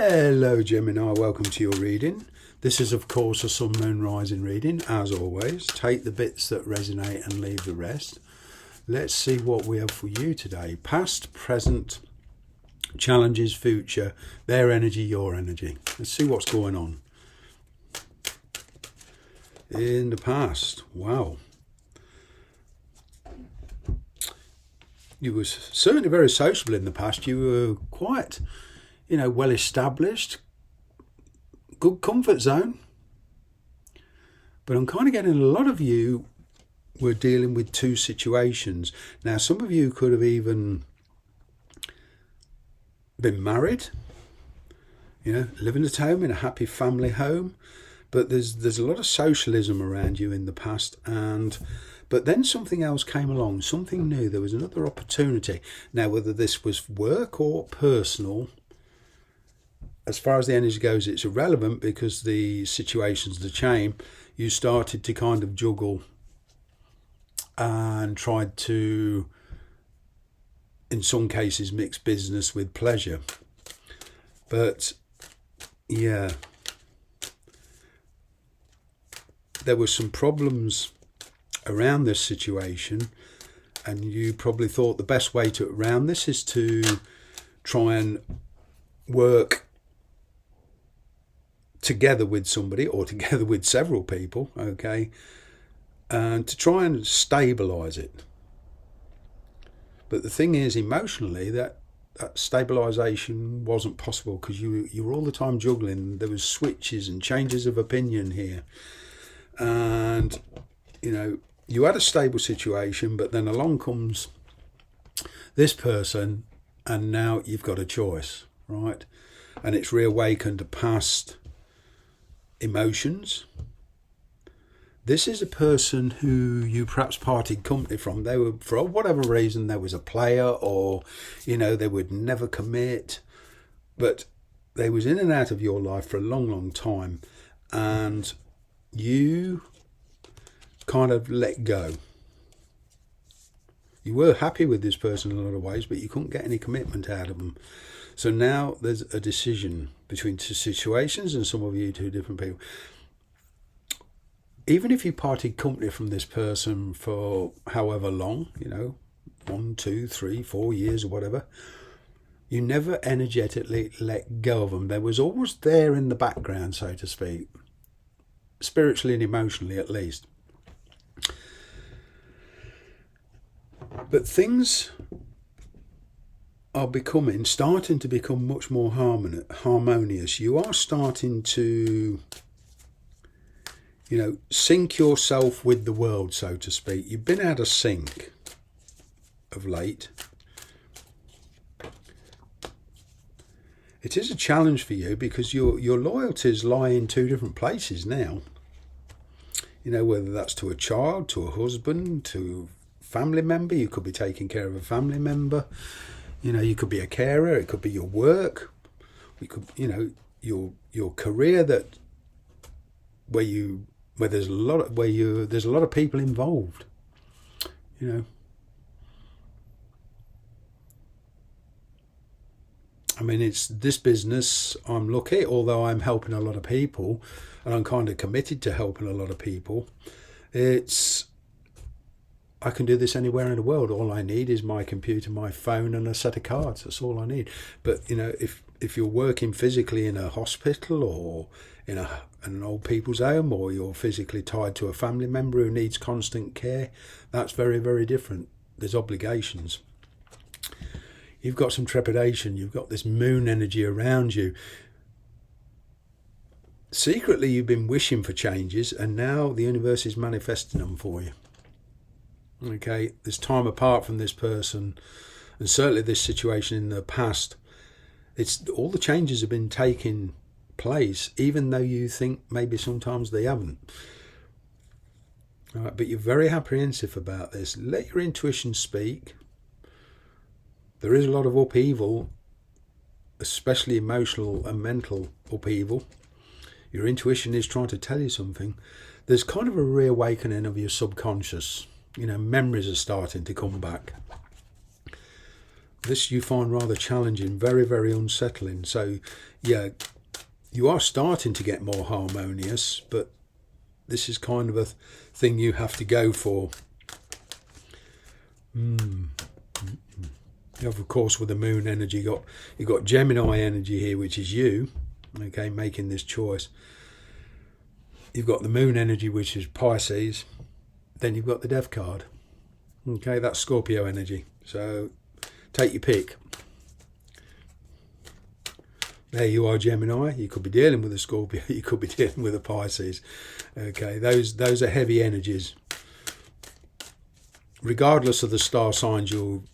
Hello Gemini, welcome to your reading. This is of course a Sun, Moon, Rising reading, as always. Take the bits that resonate and leave the rest. Let's see what we have for you today. Past, present, challenges, future, their energy, your energy. Let's see what's going on. In the past, wow. You were certainly very sociable in the past. You were quite, well established, good comfort zone. But I'm kind of getting a lot of you were dealing with two situations. Now, some of you could have even been married, living at home in a happy family home. But there's a lot of socialism around you in the past, but then something else came along, something new. There was another opportunity. Now, whether this was work or personal, as far as the energy goes, it's irrelevant because the situations, the chain, you started to kind of juggle and tried to, in some cases, mix business with pleasure. But, yeah, there were some problems around this situation, and you probably thought the best way to around this is to try and work together with somebody or together with several people, okay, and to try and stabilize it. But the thing is, emotionally, that stabilization wasn't possible because you were all the time juggling. There was switches and changes of opinion here, and you had a stable situation, but then along comes this person, and now you've got a choice, right? And it's reawakened a past emotions. This is a person who you perhaps parted company from. They were, for whatever reason, there was a player, or they would never commit, but they was in and out of your life for a long, long time, and you kind of let go. You were happy with this person in a lot of ways, but you couldn't get any commitment out of them. So now there's a decision between two situations, and some of you two different people. Even if you parted company from this person for however long, 1, 2, 3, 4 years or whatever, you never energetically let go of them. They was always there in the background, so to speak, spiritually and emotionally at least. But things are starting to become much more harmonious. You are starting to, sync yourself with the world, so to speak. You've been out of sync of late. It is a challenge for you because your loyalties lie in two different places now. Whether that's to a child, to a husband, to family member. You could be taking care of a family member. You could be a carer. It could be your work. It could, your career where there's a lot of people involved. I mean, it's this business. I'm lucky, although I'm helping a lot of people, and I'm kind of committed to helping a lot of people. I can do this anywhere in the world. All I need is my computer, my phone, and a set of cards. That's all I need. But if you're working physically in a hospital or in an old people's home, or you're physically tied to a family member who needs constant care, that's very, very different. There's obligations. You've got some trepidation. You've got this moon energy around you. Secretly, you've been wishing for changes, and now the universe is manifesting them for you. Okay, this time apart from this person, and certainly this situation in the past, it's all the changes have been taking place, even though you think maybe sometimes they haven't. All right, but you're very apprehensive about this. Let your intuition speak. There is a lot of upheaval, especially emotional and mental upheaval. Your intuition is trying to tell you something. There's kind of a reawakening of your subconscious. Memories are starting to come back. This you find rather challenging, very, very unsettling. So, yeah, you are starting to get more harmonious, but this is kind of a thing you have to go for. You have, of course, with the moon energy, you got Gemini energy here, which is you, okay, making this choice. You've got the moon energy, which is Pisces. Then you've got the Death card. Okay, that's Scorpio energy. So take your pick. There you are, Gemini. You could be dealing with a Scorpio. You could be dealing with a Pisces. Okay, those are heavy energies. Regardless of the star signs you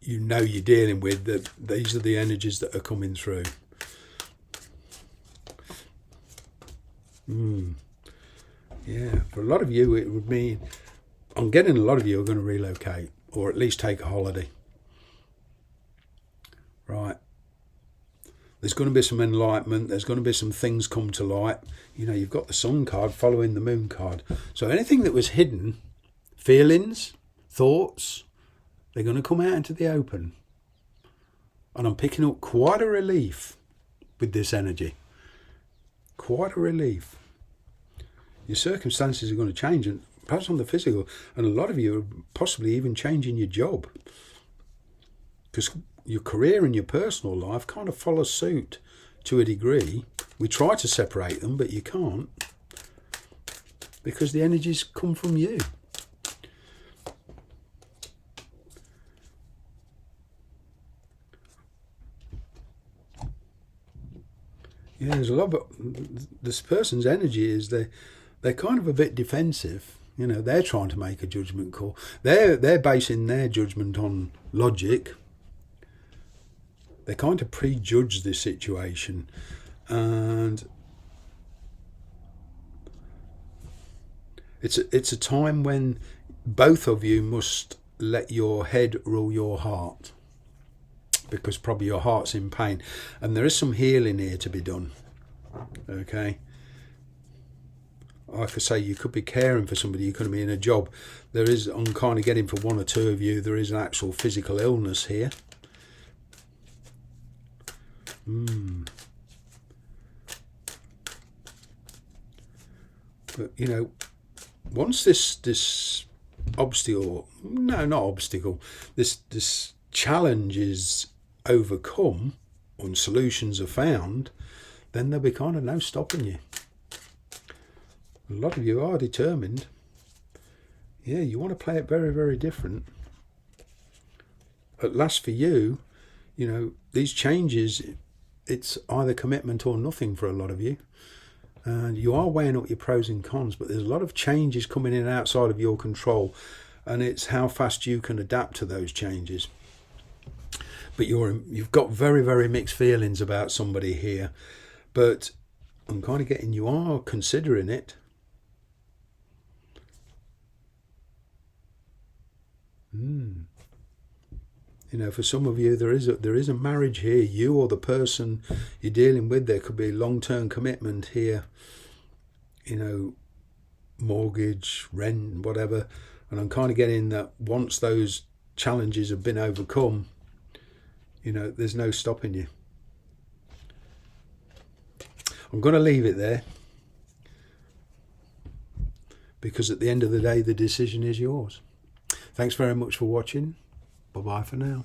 know you're dealing with, that these are the energies that are coming through. Yeah, for a lot of you, it would mean, I'm getting a lot of you are going to relocate, or at least take a holiday. Right. There's going to be some enlightenment. There's going to be some things come to light. You know, you've got the Sun card following the Moon card. So anything that was hidden, feelings, thoughts, they're going to come out into the open. And I'm picking up quite a relief with this energy. Quite a relief. Your circumstances are going to change, and perhaps on the physical, and a lot of you are possibly even changing your job, because your career and your personal life kind of follow suit to a degree. We try to separate them, but you can't, because the energies come from you. Yeah, there's a lot, but this person's energy is they're kind of a bit defensive. You know, they're trying to make a judgment call. They're basing their judgment on logic. They kind of prejudge this situation, and it's a time when both of you must let your head rule your heart, because probably your heart's in pain, and there is some healing here to be done. Okay. Like I say, you could be caring for somebody, you could be in a job. There is, I'm kind of getting for one or two of you, there is an actual physical illness here. But, you know, once this obstacle, no, not obstacle, this challenge is overcome and solutions are found, then there'll be kind of no stopping you. A lot of you are determined. Yeah, you want to play it very, very different. At last for you, you know, these changes, it's either commitment or nothing for a lot of you. And you are weighing up your pros and cons, but there's a lot of changes coming in outside of your control, and it's how fast you can adapt to those changes. But you've got very, very mixed feelings about somebody here, but I'm kind of getting you are considering it. You know, for some of you, there is a marriage here. You or the person you're dealing with, there could be long-term commitment here. You know, mortgage, rent, whatever. And I'm kind of getting that once those challenges have been overcome, you know, there's no stopping you. I'm going to leave it there, because at the end of the day, the decision is yours. Thanks very much for watching. Bye-bye for now.